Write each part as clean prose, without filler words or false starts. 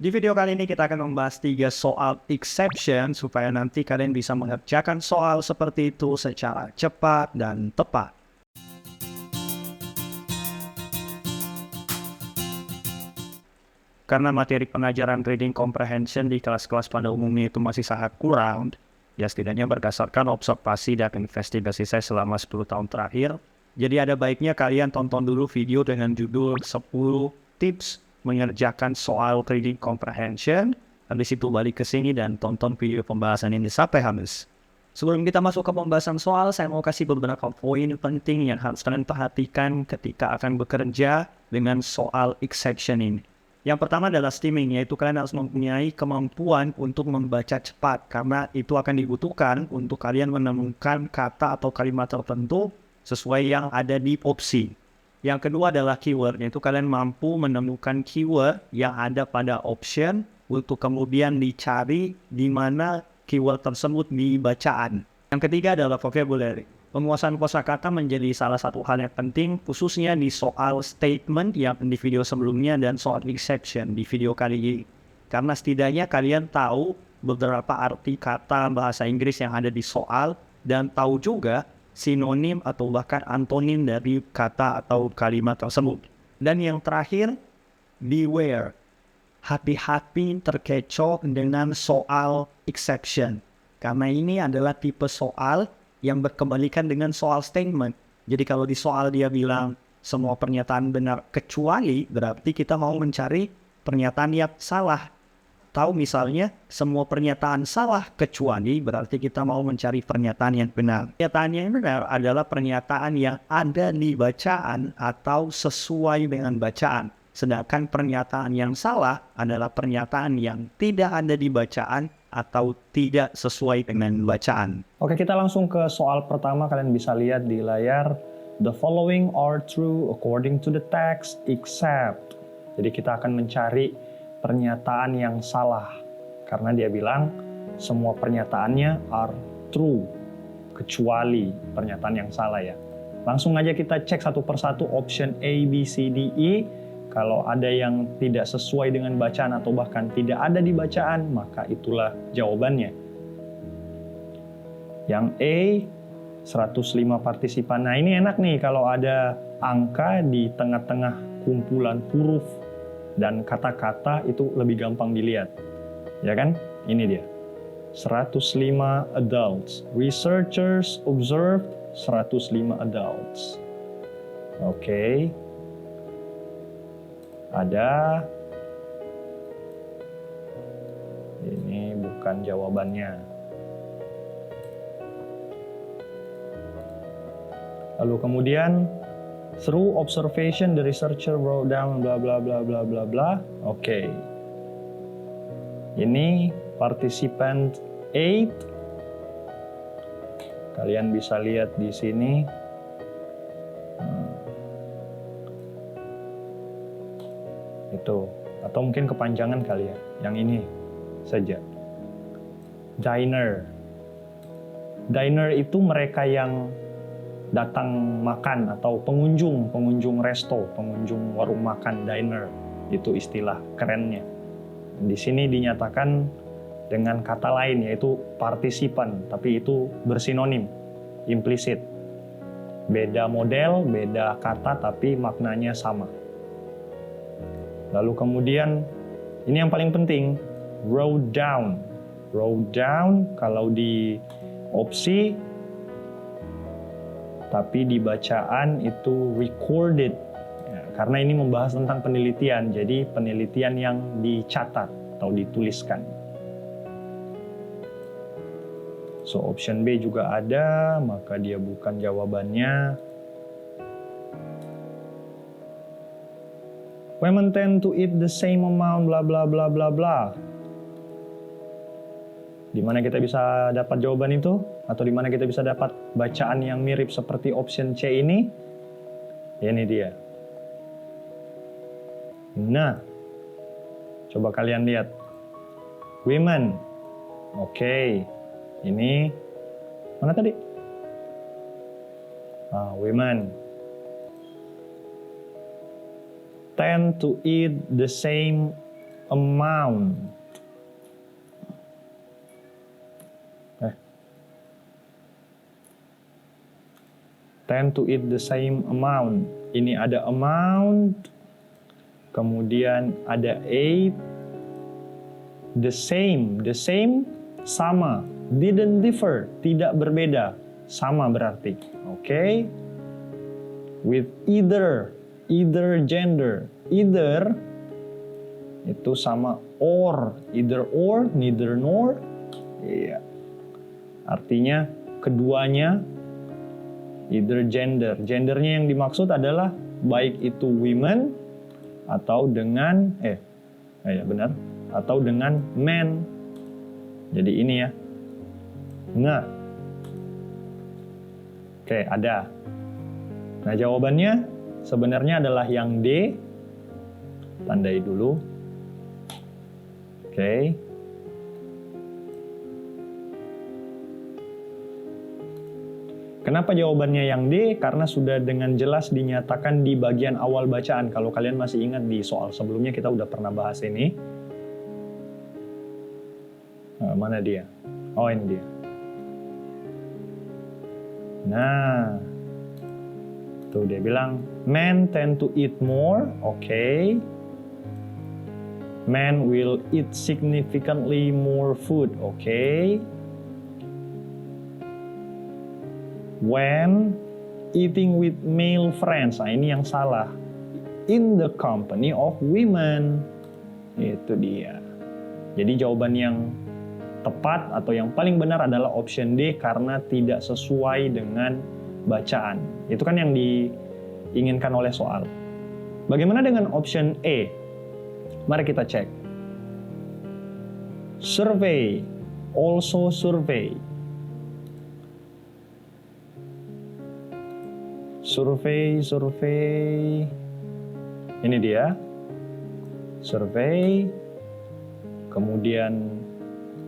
Di video kali ini kita akan membahas 3 soal exception supaya nanti kalian bisa mengerjakan soal seperti itu secara cepat dan tepat. Karena materi pengajaran reading comprehension di kelas-kelas pada umumnya itu masih sangat kurang, ya setidaknya berdasarkan observasi dan investigasi saya selama 10 tahun terakhir, jadi ada baiknya kalian tonton dulu video dengan judul 10 tips mengerjakan soal reading comprehension. Habis itu balik ke sini dan tonton video pembahasan ini sampai habis. Sebelum kita masuk ke pembahasan soal, saya mau kasih beberapa poin penting yang harus kalian perhatikan ketika akan bekerja dengan soal exception ini. Yang pertama adalah stemming, yaitu kalian harus mempunyai kemampuan untuk membaca cepat, karena itu akan dibutuhkan untuk kalian menemukan kata atau kalimat tertentu sesuai yang ada di opsi. Yang kedua adalah keyword, yaitu kalian mampu menemukan keyword yang ada pada option untuk kemudian dicari di mana keyword tersebut di bacaan. Yang ketiga adalah vocabulary. Penguasaan kosakata menjadi salah satu hal yang penting, khususnya di soal statement yang di video sebelumnya dan soal exception di video kali ini. Karena setidaknya kalian tahu beberapa arti kata bahasa Inggris yang ada di soal dan tahu juga sinonim atau bahkan antonim dari kata atau kalimat tersebut. Dan yang terakhir, beware. Hati-hati terkecoh dengan soal exception. Karena ini adalah tipe soal yang berkebalikan dengan soal statement. Jadi kalau di soal dia bilang semua pernyataan benar kecuali, berarti kita mau mencari pernyataan yang salah. Tahu misalnya semua pernyataan salah kecuali, berarti kita mau mencari pernyataan yang benar. Pernyataan yang benar adalah pernyataan yang ada di bacaan atau sesuai dengan bacaan. Sedangkan pernyataan yang salah adalah pernyataan yang tidak ada di bacaan atau tidak sesuai dengan bacaan. Oke, kita langsung ke soal pertama. Kalian bisa lihat di layar. The following are true according to the text except. Jadi kita akan mencari pernyataan yang salah. Karena dia bilang semua pernyataannya are true. Kecuali pernyataan yang salah ya. Langsung aja kita cek satu persatu option A, B, C, D, E. Kalau ada yang tidak sesuai dengan bacaan atau bahkan tidak ada di bacaan, maka itulah jawabannya. Yang A, 105 partisipan. Nah ini enak nih kalau ada angka di tengah-tengah kumpulan huruf dan kata-kata itu lebih gampang dilihat. Ya kan? Ini dia. 105 adults. Researchers observed 105 adults. Oke. Ada. Ini bukan jawabannya. Lalu kemudian through observation the researcher wrote down bla bla bla bla bla bla. Oke. Ini participant 8. Kalian bisa lihat di sini. Itu, atau mungkin kepanjangan kali ya, yang ini saja. Diner. Diner itu mereka yang datang makan atau pengunjung resto, pengunjung warung makan, diner. Itu istilah kerennya. Di sini dinyatakan dengan kata lain yaitu partisipan, tapi itu bersinonim, implisit. Beda model, beda kata tapi maknanya sama. Lalu kemudian, ini yang paling penting, wrote down. Wrote down kalau di opsi, tapi di bacaan itu recorded. Ya, karena ini membahas tentang penelitian, jadi penelitian yang dicatat atau dituliskan. So, option B juga ada, maka dia bukan jawabannya. Women tend to eat the same amount bla bla bla bla bla. Di mana kita bisa dapat jawaban itu? Atau di mana kita bisa dapat bacaan yang mirip seperti option C ini? Ini dia. Nah, coba kalian lihat. Women. Oke. Ini mana tadi? Women tend to eat the same amount. Tend to eat the same amount. Ini ada amount, kemudian ada ate, the same sama, didn't differ, tidak berbeda, sama berarti. Oke. With either gender, either itu sama or, either or, neither nor. Iya. Artinya keduanya, either gender. Gendernya yang dimaksud adalah baik itu women atau dengan benar, atau dengan men. Jadi ini ya. Nah. Oke, ada. Nah, jawabannya sebenarnya adalah yang D. Tandai dulu. Oke. Kenapa jawabannya yang D? Karena sudah dengan jelas dinyatakan di bagian awal bacaan. Kalau kalian masih ingat di soal sebelumnya kita udah pernah bahas ini. Nah, mana dia? Oh, ini dia. Nah, tuh dia bilang, men tend to eat more. Oke. Men will eat significantly more food. Oke. When eating with male friends. Nah, ini yang salah. In the company of women. Itu dia. Jadi jawaban yang tepat atau yang paling benar adalah option D karena tidak sesuai dengan bacaan. Itu kan yang diinginkan oleh soal. Bagaimana dengan option E? Mari kita cek. Survey, also survey. Survey. Ini dia. Survey. Kemudian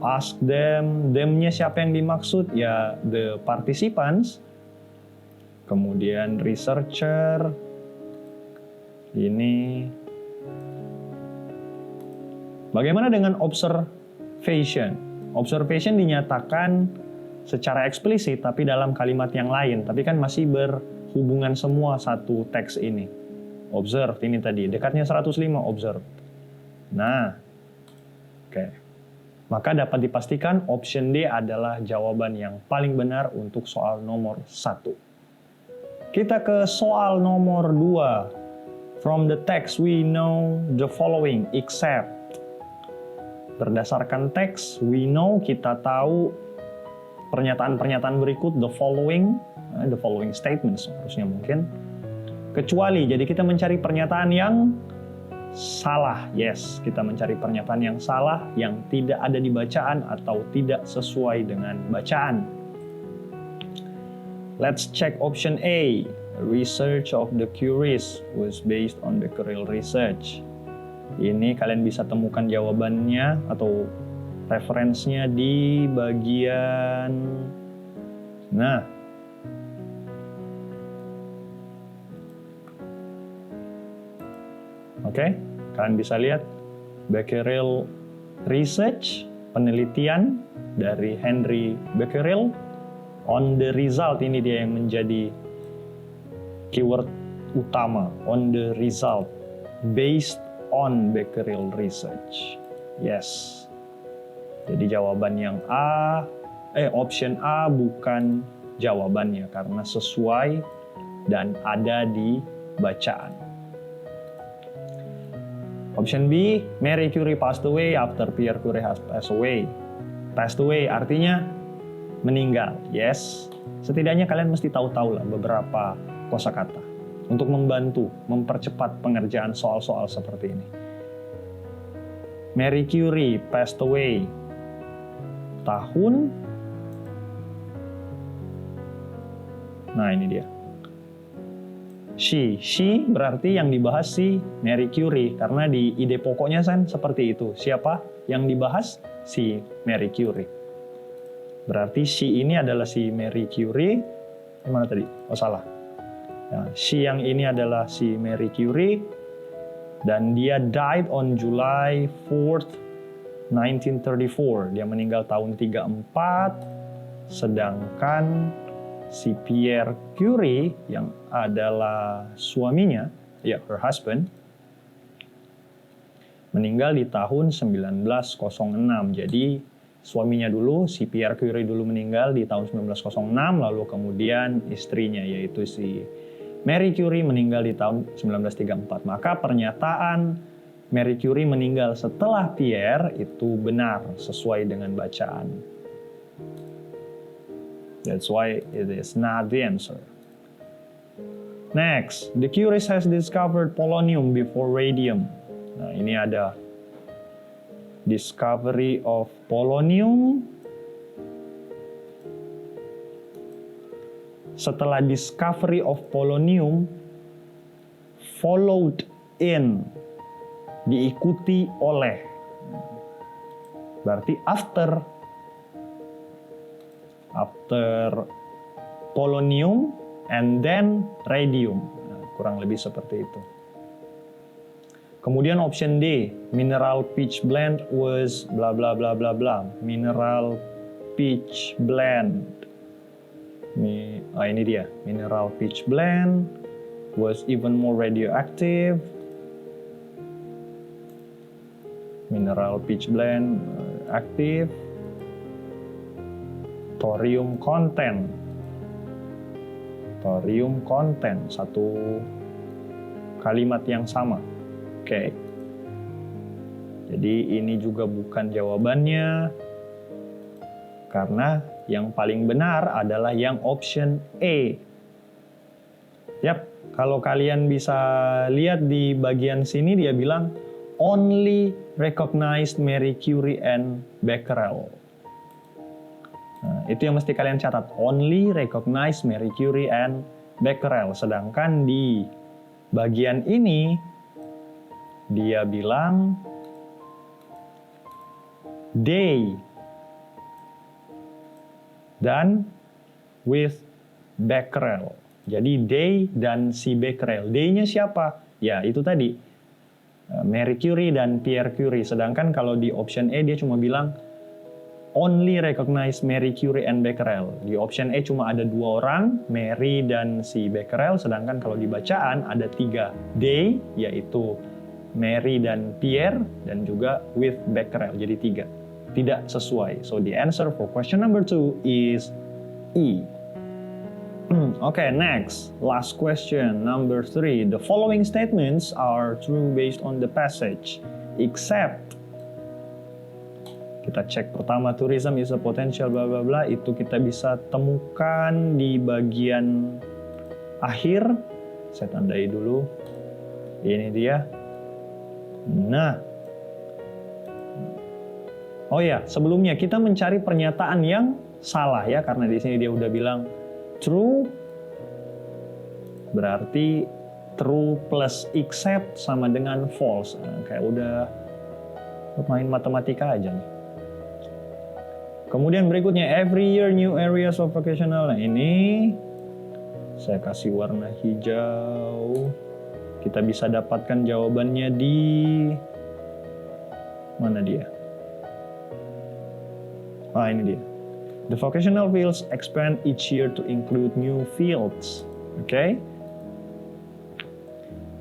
ask them. Them-nya siapa yang dimaksud? Ya, the participants. Kemudian researcher. Ini. Bagaimana dengan observation? Observation dinyatakan secara eksplisit tapi dalam kalimat yang lain. Tapi kan masih berhubungan semua satu teks ini. Observe ini tadi. Dekatnya 105 observe. Nah. Oke. Maka dapat dipastikan option D adalah jawaban yang paling benar untuk soal nomor 1. Kita ke soal nomor 2. From the text we know the following except. Berdasarkan teks, we know, kita tahu pernyataan-pernyataan berikut, the following statements harusnya mungkin. Kecuali, jadi kita mencari pernyataan yang salah. Yes, kita mencari pernyataan yang salah, yang tidak ada di bacaan atau tidak sesuai dengan bacaan. Let's check option A. Research of the Curies was based on Becquerel research. Ini kalian bisa temukan jawabannya atau referensinya di bagian Oke, kalian bisa lihat Becquerel research, penelitian dari Henry Becquerel on the result. Ini dia yang menjadi keyword utama, on the result, based on Becquerel research. Yes. Jadi jawaban yang option A bukan jawabannya karena sesuai dan ada di bacaan. Option B, Marie Curie passed away after Pierre Curie has passed away. Passed away artinya meninggal. Yes. Setidaknya kalian mesti tahu-tahu lah beberapa kosakata untuk membantu mempercepat pengerjaan soal-soal seperti ini. Marie Curie passed away. Tahun. Nah, ini dia. She berarti yang dibahas si Marie Curie karena di ide pokoknya kan seperti itu. Siapa yang dibahas? Si Marie Curie. Berarti she ini adalah si Marie Curie. Gimana tadi? Oh, salah. Nah, she yang ini adalah si Marie Curie. Dan dia died on July 4th, 1934. Dia meninggal tahun 34. Sedangkan si Pierre Curie yang adalah suaminya, ya her husband, meninggal di tahun 1906. Jadi suaminya dulu, si Pierre Curie dulu meninggal di tahun 1906, lalu kemudian istrinya yaitu si Marie Curie meninggal di tahun 1934. Maka pernyataan Marie Curie meninggal setelah Pierre itu benar sesuai dengan bacaan. That's why it is not the answer. Next, the Curies has discovered polonium before radium. Nah, ini ada discovery of polonium. Setelah discovery of polonium, followed in, diikuti oleh. Berarti after polonium and then radium. Nah, kurang lebih seperti itu. Kemudian option D, mineral pitch blend was bla bla bla bla bla. Mineral pitch blend. Ini dia. Mineral pitch blend was even more radioactive. Mineral pitch blend aktif. Thorium content. Thorium content, satu kalimat yang sama. Oke. Jadi ini juga bukan jawabannya. Karena yang paling benar adalah yang option A. Yap, kalau kalian bisa lihat di bagian sini dia bilang only recognized Marie Curie and Becquerel. Nah, itu yang mesti kalian catat. Only recognized Marie Curie and Becquerel. Sedangkan di bagian ini dia bilang they dan with Becquerel. Jadi they dan si Becquerel. They-nya siapa? Ya itu tadi Marie Curie dan Pierre Curie. Sedangkan kalau di option E dia cuma bilang only recognize Marie Curie and Becquerel. Di option E cuma ada 2 orang, Marie dan si Becquerel. Sedangkan kalau di bacaan ada 3 they, yaitu Marie dan Pierre, dan juga with Becquerel. Jadi 3. Tidak sesuai. So the answer for question number 2 is E. Okay, next. Last question, number 3. The following statements are true based on the passage, except. Kita cek pertama, tourism is a potential bla bla bla. Itu kita bisa temukan di bagian akhir. Saya tandai dulu. Ini dia. Nah. Oh ya, sebelumnya kita mencari pernyataan yang salah ya, karena di sini dia udah bilang true, berarti true plus except sama dengan false. Nah, kayak udah main matematika aja nih. Kemudian berikutnya, every year new areas of vocational. Nah ini saya kasih warna hijau. Kita bisa dapatkan jawabannya di mana dia? Ini dia. The vocational fields expand each year to include new fields. Okay?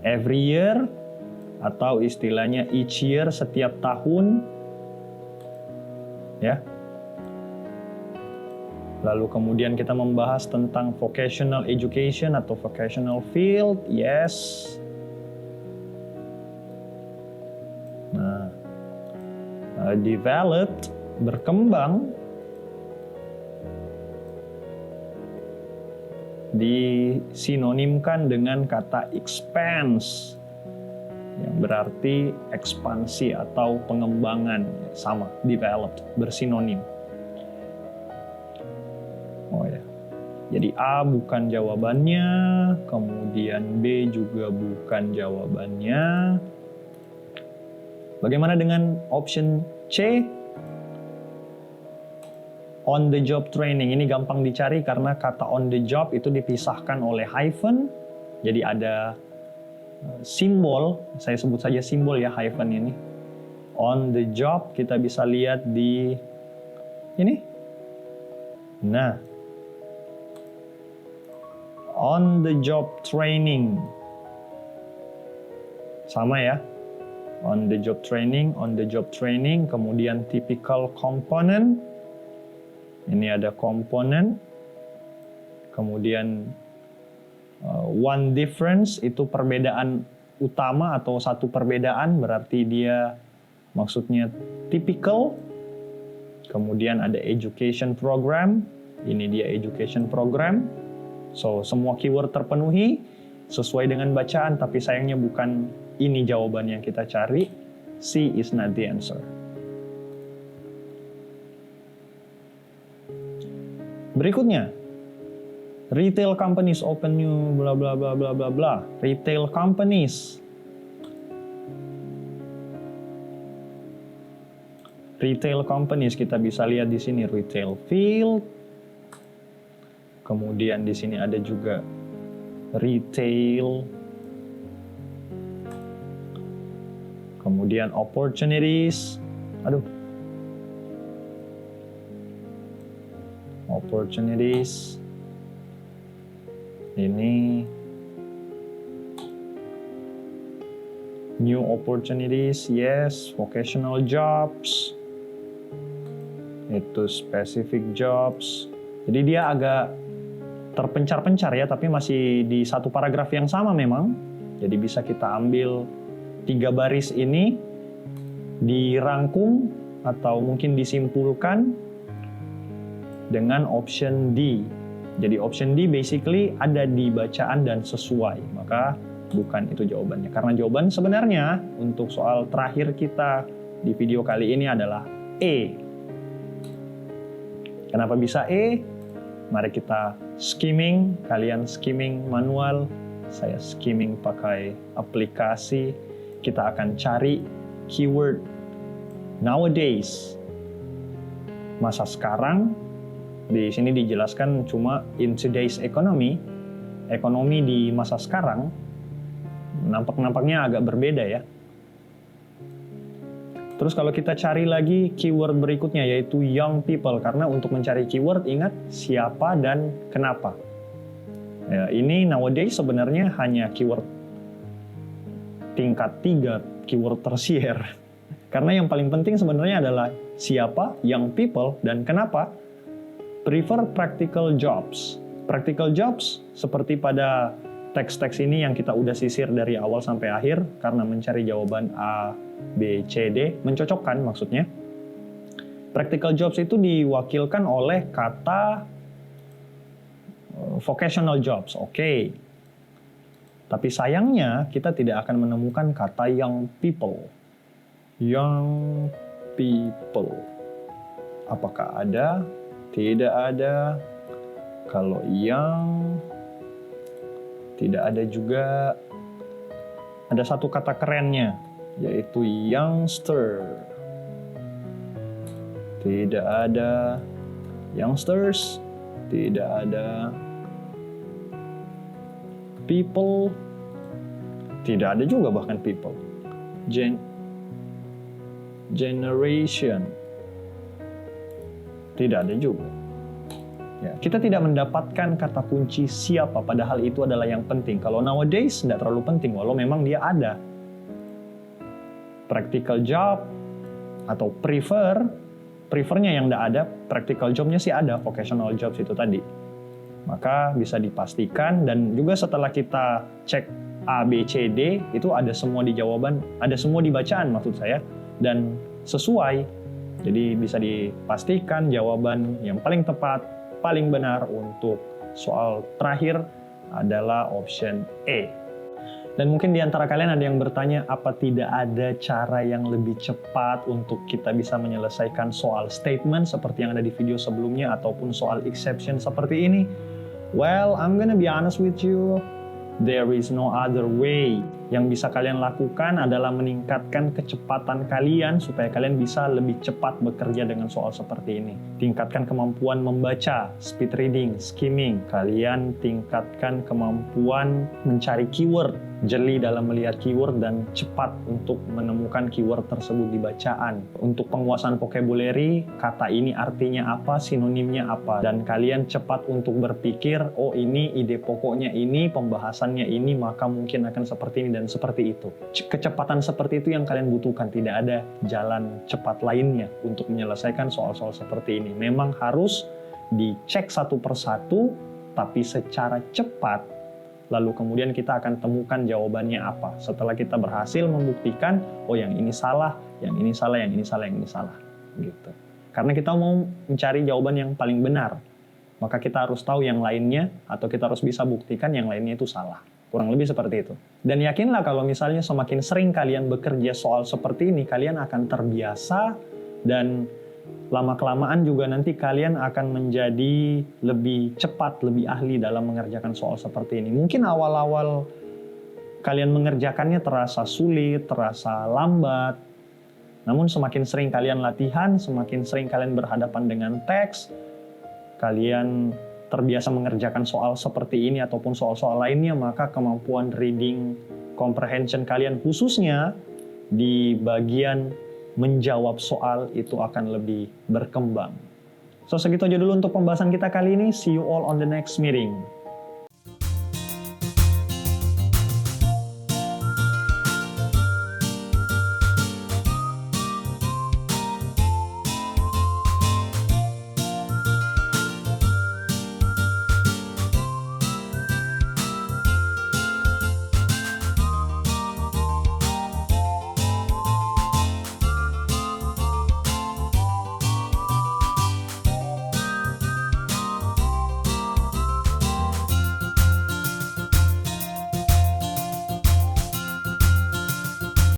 Every year atau istilahnya each year, setiap tahun. Ya. Lalu kemudian kita membahas tentang vocational education atau vocational field. Yes. Nah, developed, berkembang, disinonimkan dengan kata expanse, yang berarti ekspansi atau pengembangan. Sama, developed, bersinonim. Oh ya, jadi A bukan jawabannya, kemudian B juga bukan jawabannya. Bagaimana dengan option C? On the job training. Ini gampang dicari karena kata on the job itu dipisahkan oleh hyphen. Jadi ada simbol, saya sebut saja simbol ya, hyphen ini. On the job kita bisa lihat di ini. Nah, on the job training. Sama ya. On the job training, kemudian typical component. Ini ada component. Kemudian one difference itu perbedaan utama atau satu perbedaan, berarti dia maksudnya typical. Kemudian ada education program, ini dia education program. So, semua keyword terpenuhi sesuai dengan bacaan, tapi sayangnya bukan ini jawaban yang kita cari. C is not the answer. Berikutnya, retail companies open new bla bla bla bla bla bla. Retail companies. Retail companies kita bisa lihat di sini retail field. Kemudian di sini ada juga retail. Kemudian opportunities. Opportunities. Ini new opportunities, yes. Vocational jobs. Itu specific jobs. Jadi dia agak terpencar-pencar ya, tapi masih di satu paragraf yang sama memang. Jadi bisa kita ambil 3 baris ini, dirangkum atau mungkin disimpulkan dengan option D. Jadi option D basically ada di bacaan dan sesuai, maka bukan itu jawabannya. Karena jawaban sebenarnya untuk soal terakhir kita di video kali ini adalah E. Kenapa bisa E? Mari kita skimming, kalian skimming manual, saya skimming pakai aplikasi. Kita akan cari keyword nowadays. Masa sekarang, di sini dijelaskan cuma in today's economy. Ekonomi di masa sekarang, nampaknya agak berbeda ya. Terus kalau kita cari lagi keyword berikutnya yaitu young people, karena untuk mencari keyword ingat siapa dan kenapa. Ya, ini nowadays sebenarnya hanya keyword tingkat 3, keyword tersier. Karena yang paling penting sebenarnya adalah siapa, young people, dan kenapa. Prefer practical jobs. Practical jobs seperti pada teks-teks ini yang kita udah sisir dari awal sampai akhir karena mencari jawaban A, B, C, D, mencocokkan maksudnya. Practical jobs itu diwakilkan oleh kata vocational jobs, oke. Tapi sayangnya kita tidak akan menemukan kata young people. Young people. Apakah ada? Tidak ada. Kalau young, tidak ada juga. Ada satu kata kerennya, yaitu youngster. Tidak ada. Youngsters, tidak ada. People, tidak ada juga bahkan people. Generation, tidak ada juga. Ya, kita tidak mendapatkan kata kunci siapa, padahal itu adalah yang penting. Kalau nowadays tidak terlalu penting, walau memang dia ada. Practical job atau prefernya yang tidak ada, practical jobnya sih ada, vocational jobs itu tadi. Maka bisa dipastikan, dan juga setelah kita cek A, B, C, D, itu ada semua di jawaban, ada semua di bacaan maksud saya, dan sesuai. Jadi bisa dipastikan jawaban yang paling tepat, paling benar untuk soal terakhir adalah option E. Dan mungkin di antara kalian ada yang bertanya, apa tidak ada cara yang lebih cepat untuk kita bisa menyelesaikan soal statement seperti yang ada di video sebelumnya ataupun soal exception seperti ini? Well, I'm gonna be honest with you. There is no other way. Yang bisa kalian lakukan adalah meningkatkan kecepatan kalian supaya kalian bisa lebih cepat bekerja dengan soal seperti ini. Tingkatkan kemampuan membaca, speed reading, skimming. Kalian tingkatkan kemampuan mencari keyword jeli dalam melihat keyword dan cepat untuk menemukan keyword tersebut di bacaan. Untuk penguasaan vocabulary, kata ini artinya apa, sinonimnya apa, dan kalian cepat untuk berpikir, oh ini ide pokoknya ini, pembahasannya ini, maka mungkin akan seperti ini dan seperti itu. Kecepatan seperti itu yang kalian butuhkan, tidak ada jalan cepat lainnya untuk menyelesaikan soal-soal seperti ini. Memang harus dicek satu persatu, tapi secara cepat. Lalu kemudian kita akan temukan jawabannya apa. Setelah kita berhasil membuktikan, oh yang ini salah, yang ini salah, yang ini salah, yang ini salah. Gitu. Karena kita mau mencari jawaban yang paling benar, maka kita harus tahu yang lainnya, atau kita harus bisa buktikan yang lainnya itu salah. Kurang lebih seperti itu. Dan yakinlah kalau misalnya semakin sering kalian bekerja soal seperti ini, kalian akan terbiasa dan lama-kelamaan juga nanti kalian akan menjadi lebih cepat, lebih ahli dalam mengerjakan soal seperti ini. Mungkin awal-awal kalian mengerjakannya terasa sulit, terasa lambat. Namun semakin sering kalian latihan, semakin sering kalian berhadapan dengan teks, kalian terbiasa mengerjakan soal seperti ini ataupun soal-soal lainnya, maka kemampuan reading comprehension kalian khususnya di bagian menjawab soal itu akan lebih berkembang. So, segitu aja dulu untuk pembahasan kita kali ini. See you all on the next meeting.